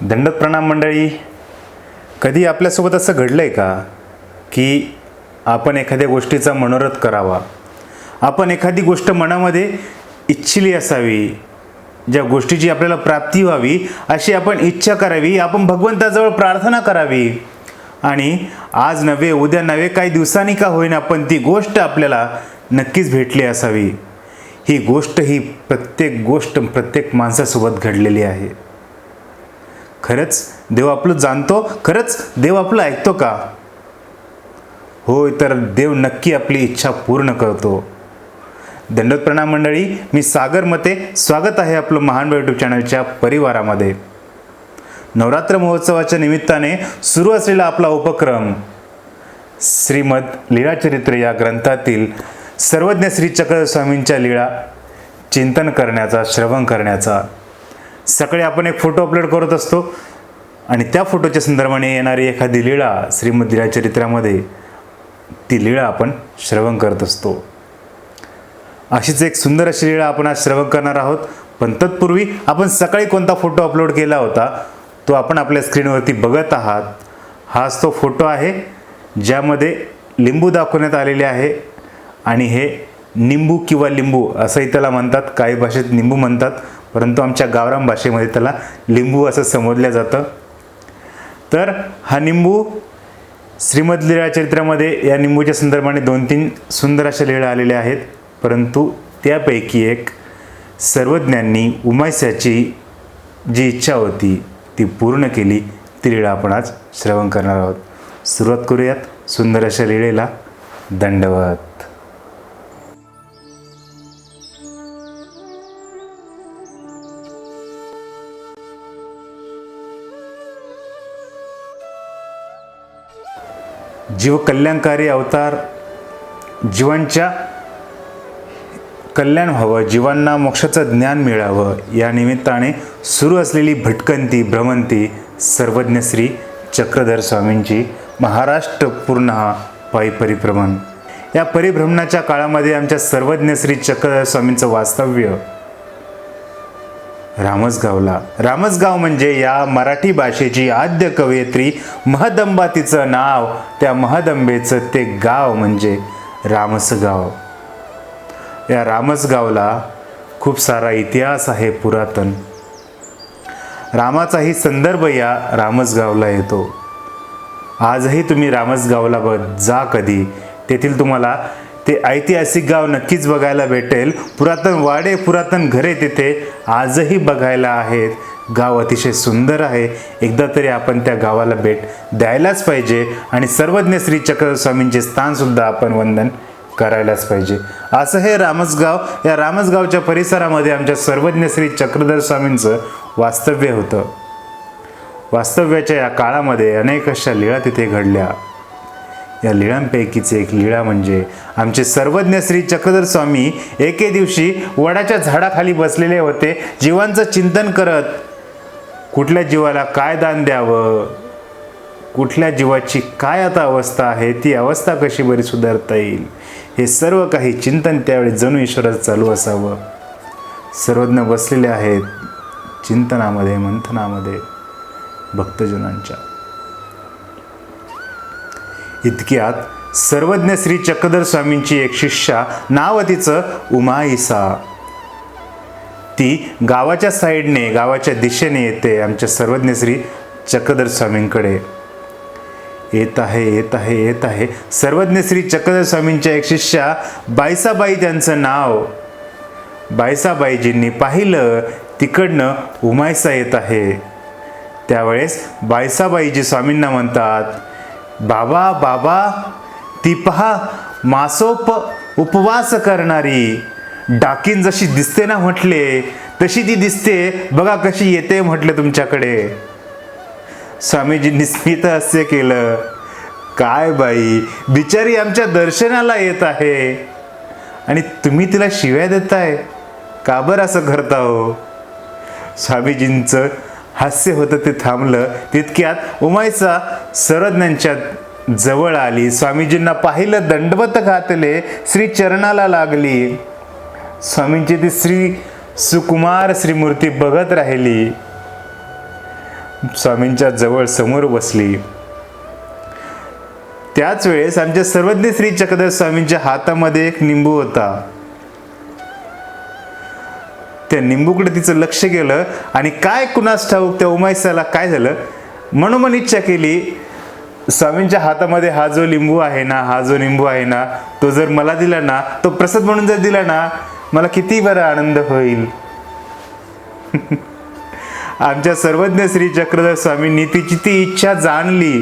दंडवत प्रणाम मंडळी. कधी आपल्यासोबत असं घडलं आहे का की आपण एखाद्या गोष्टीचा मनोरथ करावा, आपण एखादी गोष्ट मनामध्ये इच्छिली असावी, ज्या गोष्टीची आपल्याला प्राप्ती व्हावी अशी आपण इच्छा करावी, आपण भगवंताजवळ प्रार्थना करावी आणि आज नव्हे उद्या नव्हे काही दिवसांनी का होईना पण ती गोष्ट आपल्याला नक्कीच भेटली असावी. ही गोष्ट ही प्रत्येक माणसासोबत घडलेली आहे. खरंच देव आपलं जाणतो, खरंच देव आपलं ऐकतो का? होय, तर देव नक्की आपली इच्छा पूर्ण करतो. दंडवत प्रणाम मंडळी, मी सागर मते, स्वागत आहे आपलं महान यूट्यूब चॅनलच्या परिवारामध्ये. नवरात्र महोत्सवाच्या निमित्ताने सुरू असलेला आपला उपक्रम श्रीमद लीळाचरित्र या ग्रंथातील सर्वज्ञ श्री चक्रधर स्वामींच्या लीळा चिंतन करण्याचा, श्रवण करण्याचा. सकाळी आपण एक फोटो अपलोड करत असतो आणि त्या फोटोच्या संदर्भाने येणारी एखादी लीळा श्रीमद लीळाचरित्रामध्ये ती लीळा आपण श्रवण करत असतो. अशीच एक सुंदर अशी लीळा आपण आज श्रवण करणार आहोत. पण तत्पूर्वी आपण सकाळी कोणता फोटो अपलोड केला होता तो आपण आपल्या स्क्रीनवरती बघत आहात. हाच तो फोटो आहे ज्यामध्ये लिंबू दाखवण्यात आलेले आहे आणि हे निंबू किंवा लिंबू असंही त्याला म्हणतात. काही भाषेत निंबू म्हणतात, परंतु आमच्या गावरान भाषेमध्ये त्याला लिंबू असं संबोधलं जातं. तर हा निंबू श्रीमद लीळाचरित्रामध्ये या निंबूच्या संदर्भाने 2-3 सुंदर अशा लीळा आलेल्या आहेत. परंतु त्यापैकी एक सर्वज्ञांनी उमाईसाची जी इच्छा होती ती पूर्ण केली, ती लीळा आपण आज श्रवण करणार आहोत. सुरुवात करूयात सुंदर अशा लीळेला. दंडवत. जीव कल्याणकारी अवतार, जीवांच्या कल्याण व्हावं, जीवांना मोक्षाचं ज्ञान मिळावं या निमित्ताने सुरू असलेली भटकंती, भ्रमंती सर्वज्ञ श्री चक्रधर स्वामींची महाराष्ट्र पूर्ण हा पायी परिभ्रमण. या परिभ्रमणाच्या काळामध्ये आमच्या सर्वज्ञ श्री चक्रधर स्वामींचं वास्तव्य रामसगावला. रामसगाव म्हणजे या मराठी भाषेची आद्य कवयित्री महदंबा तिचं नाव, त्या महदंबेचं ते गाव म्हणजे रामसगाव. या रामसगावला खूप सारा इतिहास आहे पुरातन. रामाचाही संदर्भ या रामसगावला येतो. आजही तुम्ही रामसगावला जा कधी, तेथील तुम्हाला ते ऐतिहासिक गाव नक्कीच बघायला भेटेल. पुरातन वाडे, पुरातन घरे तिथे आजही बघायला आहेत. गाव अतिशय सुंदर आहे. एकदा तरी आपण त्या गावाला भेट द्यायलाच पाहिजे आणि सर्वज्ञ श्री चक्रधर स्वामींचे स्थानसुद्धा आपण वंदन करायलाच पाहिजे. असं हे रामसगाव. या रामसगावच्या परिसरामध्ये आमच्या सर्वज्ञ श्री चक्रधर स्वामींचं वास्तव्य होतं. वास्तव्याच्या या काळामध्ये अनेक अशा लीळा तिथे घडल्या. या लीळांपैकीच एक लीळा म्हणजे आमचे सर्वज्ञ श्री चक्रधर स्वामी एके दिवशी वडाच्या झाडाखाली बसलेले होते, जीवांचं चिंतन करत. कुठल्या जीवाला काय दान द्यावं, कुठल्या जीवाची काय आता अवस्था आहे, ती अवस्था कशी बरी सुधारता येईल, हे सर्व काही चिंतन त्यावेळी जणू ईश्वराचं चालू असावं. सर्वज्ञ बसलेले आहेत चिंतनामध्ये, मंथनामध्ये भक्तजनांच्या. इतक्यात सर्वज्ञ श्री चक्रधर स्वामींची एक शिष्या, नाव तिचं उमाईसा, ती गावाच्या साईडने, गावाच्या दिशेने येते आमच्या सर्वज्ञ श्री चक्रधर स्वामींकडे. येत आहे. सर्वज्ञ श्री चक्रधर स्वामींच्या एक शिष्या बायसाबाई, त्यांचं नाव. बायसाबाईजींनी पाहिलं तिकडनं उमाईसा येत आहे. त्यावेळेस बायसाबाईजी स्वामींना म्हणतात, बाबा ती पहा मासोप उपवास करणारी, डाकीन जशी दिसते ना म्हटले तशी ती दिसते बघा, कशी येते म्हटलं तुमच्याकडे. स्वामीजींनी स्मित हास्य केलं. काय बाई, बिचारी आमच्या दर्शनाला येत आहे आणि तुम्ही तिला शिव्या देताय, का बरं असं करता हो? स्वामीजींचं हास्य होतं ते थांबलं. तितक्यात उमाईसा सर्वज्ञांच्या जवळ आली. स्वामीजींना पाहिलं, दंडवत घातले, श्री चरणाला लागली. स्वामींची ती श्री सुकुमार श्रीमूर्ती बघत राहिली. स्वामींच्या जवळ समोर बसली. त्याच वेळेस आमच्या सर्वज्ञ श्री चक्रधर स्वामींच्या हातामध्ये एक निंबू होता. त्या निंबूकडे तिचं लक्ष गेलं आणि काय कुणास ठाऊक त्या उमाईसाला काय झालं, मनोमन इच्छा केली, स्वामींच्या हातामध्ये हा जो लिंबू आहे ना, तो जर मला दिला ना, तो प्रसाद म्हणून जर दिला ना, मला किती बरा आनंद होईल. आमच्या सर्वज्ञ श्री चक्रधर स्वामींनी तिची ती इच्छा जाणली.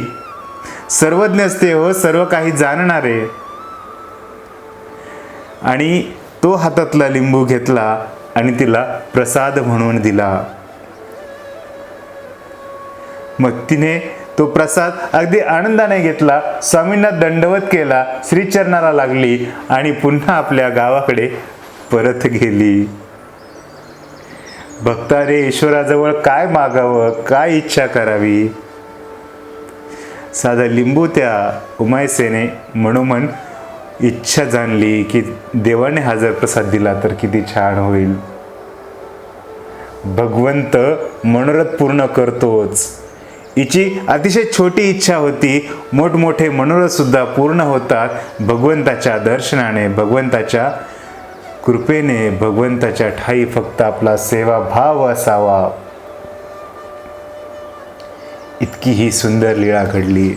सर्वज्ञ असते हो, सर्व काही जाणणारे. आणि तो हातातला लिंबू घेतला आणि तिला प्रसाद म्हणून दिला. मग तिने तो प्रसाद अगदी आनंदाने घेतला, स्वामींना दंडवत केला, श्रीचरणाला लागली आणि पुन्हा आपल्या गावाकडे परत गेली. भक्ताने ईश्वराजवळ काय मागावं, काय इच्छा करावी. साधा लिंबू त्या उमाईसेने मनोमन इच्छा जाणली की देवाने हा जर प्रसाद दिला तर किती छान होईल. भगवंत मनोरथ पूर्ण करतोच. हिची अतिशय छोटी इच्छा होती, मोठमोठे मनोरथ सुद्धा पूर्ण होतात भगवंताच्या दर्शनाने, भगवंताच्या कृपेने. भगवंताच्या ठाई फक्त आपला सेवाभाव असावा. इतकी ही सुंदर लीळा घडली.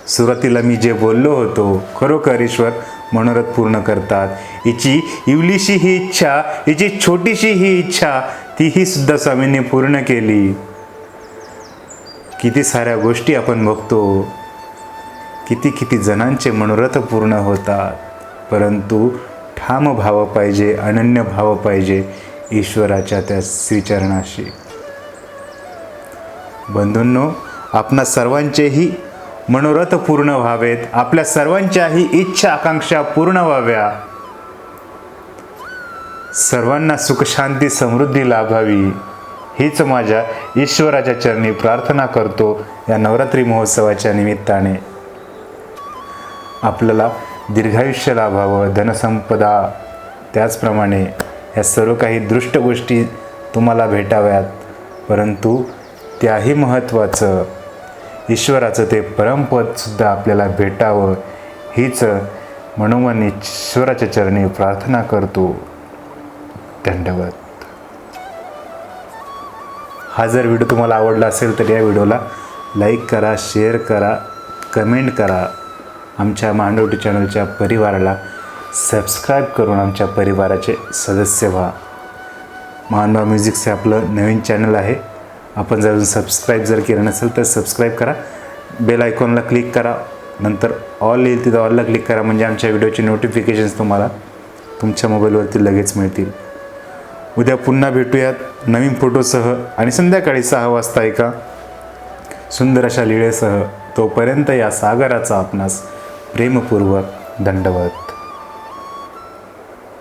सुरुवातीला मी जे बोललो होतो, खरोखर ईश्वर मनोरथ पूर्ण करतात. हिची इवलीशी ही इच्छा, हिची छोटीशी ही इच्छा, तीही सुद्धा स्वामींनी पूर्ण केली. किती साऱ्या गोष्टी आपण बघतो, किती जणांचे मनोरथ पूर्ण होतात, परंतु ठाम भाव पाहिजे, अनन्य भाव पाहिजे ईश्वराच्या त्या श्रीचरणाशी. बंधूंनो, आपणा सर्वांचेही मनोरथ पूर्ण व्हावेत, आपल्या सर्वांच्याही इच्छा आकांक्षा पूर्ण व्हाव्या, सर्वांना सुखशांती समृद्धी लाभावी, हीच माझ्या ईश्वराच्या चरणी प्रार्थना करतो. या नवरात्री महोत्सवाच्या निमित्ताने आपल्याला दीर्घायुष्य लाभावं, धनसंपदा, त्याचप्रमाणे या सर्व काही दृष्ट गोष्टी तुम्हाला भेटाव्यात, परंतु त्याही महत्त्वाचं ईश्वराचं ते परमपदसुद्धा आपल्याला भेटावं, हीच मनोमन ईश्वराच्या चरणी प्रार्थना करतो. दंडवत. हा जर व्हिडिओ तुम्हाला आवडला असेल तर या व्हिडिओला लाईक करा, शेअर करा, कमेंट करा. आमच्या मांडवटी चॅनलच्या परिवाराला सबस्क्राईब करून आमच्या परिवाराचे सदस्य व्हा. महानुभाव म्युझिक्स हे आपलं नवीन चॅनल आहे. आपण जर सबस्क्राईब जर केलं नसेल तर सबस्क्राईब करा, बेल आयकॉनला क्लिक करा, नंतर ऑल येईल तिथं ऑलला क्लिक करा, म्हणजे आमच्या व्हिडिओचे नोटिफिकेशन्स तुम्हाला तुमच्या मोबाईलवरती लगेच मिळतील. उद्या पुन्हा भेटूयात नवीन फोटोसह आणि संध्याकाळी 6 वाजता एका सुंदर अशा लीळेसह. तोपर्यंत या सागराचा आपणास प्रेमपूर्वक दंडवत.